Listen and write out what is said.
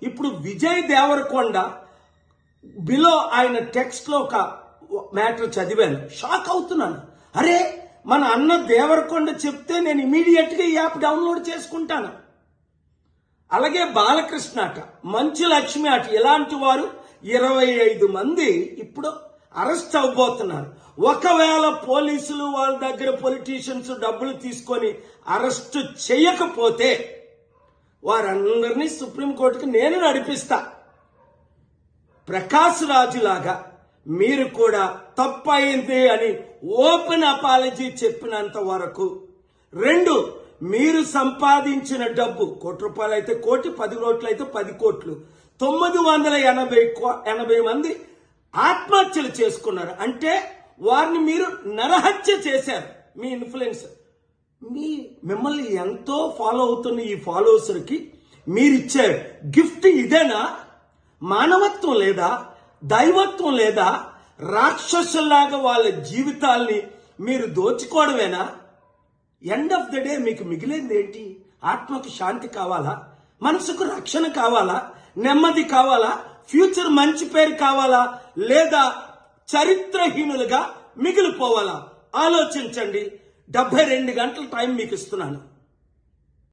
ఇప్పుడు విజయ్ దేవరకొండ బిలో ఆయన టెక్స్ట్ లో ఒక మ్యాటర్ చదివాను, షాక్ అవుతున్నాను. అరే, మన అన్న దేవరకొండ చెప్తే నేను ఇమీడియట్ గా ఈ యాప్ డౌన్లోడ్ చేసుకుంటాను. అలాగే బాలకృష్ణ అట, మంచు లక్ష్మి అట, ఇలాంటి వారు 25 మంది ఇప్పుడు అరెస్ట్ అవబోతున్నారు. ఒకవేళ పోలీసులు వాళ్ళ దగ్గర పొలిటీషియన్స్ డబ్బులు తీసుకొని అరెస్ట్ చేయకపోతే వారందరినీ సుప్రీంకోర్టుకి నేను నడిపిస్తా. ప్రకాష్ రాజు లాగా మీరు కూడా తప్పయింది అని ఓపెన్ అపాలజీ చెప్పినంత వరకు, 2, మీరు సంపాదించిన డబ్బు ₹1 అయితే 1 కోటి, 10 కోట్లు అయితే 10 కోట్లు, 980 మంది ఆత్మహత్యలు చేసుకున్నారు. అంటే వారిని మీరు నరహత్య చేశారు. మీ ఇన్ఫ్లుయెన్స్, మిమ్మల్ని ఎంతో ఫాలో అవుతున్న ఈ ఫాలోవర్స్కి మీరిచ్చే గిఫ్ట్ ఇదేనా? మానవత్వం లేదా? దైవత్వం లేదా? రాక్షసుల్లాగా వాళ్ళ జీవితాల్ని మీరు దోచుకోవడమేనా? ఎండ్ ఆఫ్ ద డే మీకు మిగిలింది ఏంటి? ఆత్మకు శాంతి కావాలా? మనసుకు రక్షణ కావాలా? నెమ్మది కావాలా? ఫ్యూచర్ మంచి పేరు కావాలా? లేదా చరిత్రహీనులుగా మిగిలిపోవాలా? ఆలోచించండి. 72 గంటల టైం మీకు ఇస్తున్నాను.